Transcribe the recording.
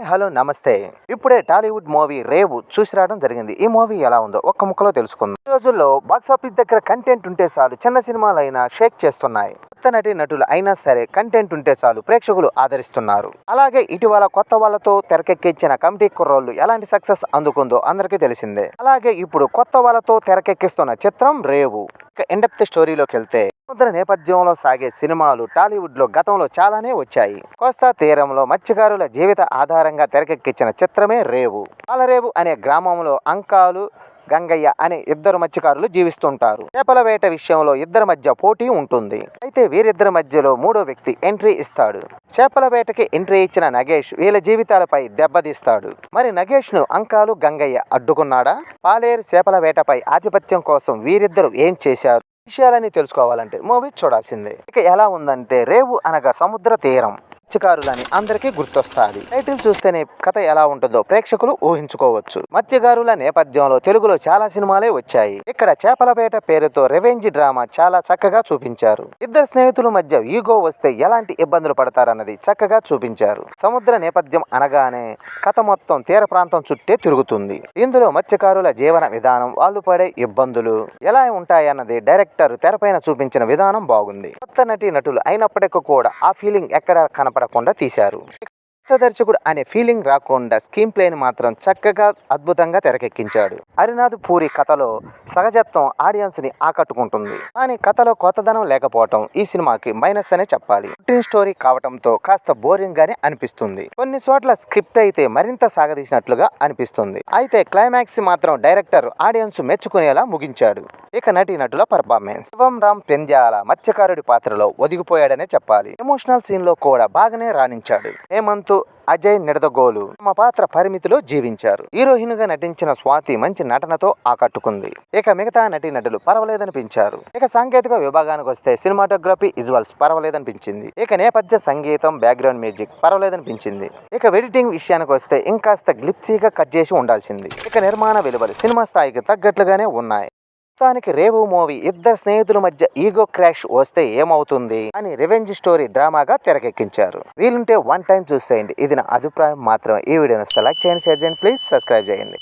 Hello నమస్తే. ఇప్పుడే Tollywood movie 'రేవు' చూసి రావడం జరిగింది. ఈ మూవీ ఎలా ఉందో ఒక్క ముక్కలో తెలుసుకుందాం. ఈ రోజుల్లో బాక్సాఫీస్ దగ్గర కంటెంట్ ఉంటే చాలు, చిన్న సినిమాలైనా షేక్ చేస్తున్నాయి. కొత్త నటులు అయినా సరే కంటెంట్ ఉంటే చాలు ప్రేక్షకులు ఆదరిస్తున్నారు. అలాగే ఇటీవల కొత్త వాళ్ళతో తెరకెక్కించిన కమిటీ కుర్రోళ్ళు ఎలాంటి సక్సెస్ అందుకుందో అందరికీ తెలిసిందే. అలాగే ఇప్పుడు కొత్త వాళ్ళతో తెరకెక్కిస్తున్న చిత్రం 'రేవు'. ఇండెప్త్ స్టోరీలోకి వెళ్తే, సముద్ర నేపథ్యంలో సాగే సినిమాలు టాలీవుడ్ లో గతంలో చాలానే వచ్చాయి. కోస్తా తీరంలో మత్స్యకారుల జీవిత ఆధారంగా తెరకెక్కించిన చిత్రమే 'రేవు'. పాలరేవు అనే గ్రామంలో అంకాలు, గంగయ్య అనే ఇద్దరు మత్స్యకారులు జీవిస్తుంటారు. చేపల వేట విషయంలో ఇద్దరి మధ్య పోటీ ఉంటుంది. అయితే వీరిద్దరి మధ్యలో మూడో వ్యక్తి ఎంట్రీ ఇస్తాడు. చేపల వేటకి ఎంట్రీ ఇచ్చిన నగేష్ వీళ్ళ జీవితాలపై దెబ్బతీస్తాడు. మరి నగేష్ ను అంకాలు, గంగయ్య అడ్డుకున్నాడా? పాలేరు చేపల వేటపై ఆధిపత్యం కోసం వీరిద్దరు ఏం చేశారు? విషయాలని తెలుసుకోవాలంటే మూవీ చూడాల్సిందే. ఇక ఎలా ఉందంటే, 'రేవు' అనగా సముద్ర తీరం, మత్స్యకారులని అందరికీ గుర్తొస్తాది. టైటిల్ చూస్తేనే కథ ఎలా ఉంటుందో ప్రేక్షకులు ఊహించుకోవచ్చు. మత్స్యకారుల నేపథ్యంలో తెలుగులో చాలా సినిమాలే వచ్చాయి. ఇక్కడ చేపల వేట పేరుతో రివెంజ్ డ్రామా చాలా చక్కగా చూపించారు. ఇద్దరు స్నేహితుల మధ్య ఈగో వస్తే ఎలాంటి ఇబ్బందులు పడతారన్నది చక్కగా చూపించారు. సముద్ర నేపథ్యం అనగానే కథ మొత్తం తీర ప్రాంతం చుట్టే తిరుగుతుంది. ఇందులో మత్స్యకారుల జీవన విధానం, వాళ్ళు పడే ఇబ్బందులు ఎలా ఉంటాయన్నది డైరెక్టర్ తెరపైన చూపించిన విధానం బాగుంది. కొత్త నటులు అయినప్పటికీ కూడా ఆ ఫీలింగ్ ఎక్కడ కనపడకుండా తీశారు. దర్శకుడు అనే ఫీలింగ్ రాకుండా స్క్రీన్ ప్లేని మాత్రం చక్కగా అద్భుతంగా తెరకెక్కించాడు. హరినాథ్ పూరి కథలో సహజత్వం ఆడియన్స్ ని ఆకట్టుకుంటుంది. కానీ కథలో కొత్తదనం లేకపోవటం ఈ సినిమాకి మైనస్ అనే చెప్పాలి. పుట్టిన స్టోరీ కావటంతో కాస్త బోరింగ్ గానే అనిపిస్తుంది. కొన్ని చోట్ల స్క్రిప్ట్ అయితే మరింత సాగదీసినట్లుగా అనిపిస్తుంది. అయితే క్లైమాక్స్ మాత్రం డైరెక్టర్ ఆడియన్స్ మెచ్చుకునేలా ముగించాడు. ఇక నటుల పర్ఫార్మెన్స్, శివం రామ్ పెంద్యాల మత్స్యకారుడి పాత్రలో ఒదిగిపోయాడనే చెప్పాలి. ఎమోషనల్ సీన్ లో కూడా బాగానే రాణించాడు. హేమంత్, అజయ్ నిడదగోలు తమ పాత్ర పరిమితిలో జీవించారు. హీరోయిన్ గా నటించిన స్వాతి మంచి నటనతో ఆకట్టుకుంది. ఇక మిగతా నటులు పర్వాలేదనిపించారు. ఇక సాంకేతిక విభాగానికి వస్తే సినిమాటోగ్రఫీ, విజువల్స్ పర్వాలేదనిపించింది. ఇక నేపథ్య సంగీతం, బ్యాక్గ్రౌండ్ మ్యూజిక్ పర్వాలేదనిపించింది. ఇక ఎడిటింగ్ విషయానికి వస్తే ఇంకాస్త గ్లిప్సీగా కట్ చేసి ఉండాల్సింది. ఇక నిర్మాణ విలువలు సినిమా స్థాయికి తగ్గట్లుగానే ఉన్నాయి. మొత్తానికి 'రేవు' మూవీ ఇద్దరు స్నేహితుల మధ్య ఈగో క్రాష్ వస్తే ఏమవుతుంది అని రివెంజ్ స్టోరీ డ్రామాగా తెరకెక్కించారు. వీలుంటే వన్ టైం చూసేయండి. ఇది నా అభిప్రాయం మాత్రమే. ఈ వీడియో నచ్చితే లైక్ చేయండి, షేర్ చేయండి, ప్లీజ్ సబ్స్క్రైబ్ చేయండి.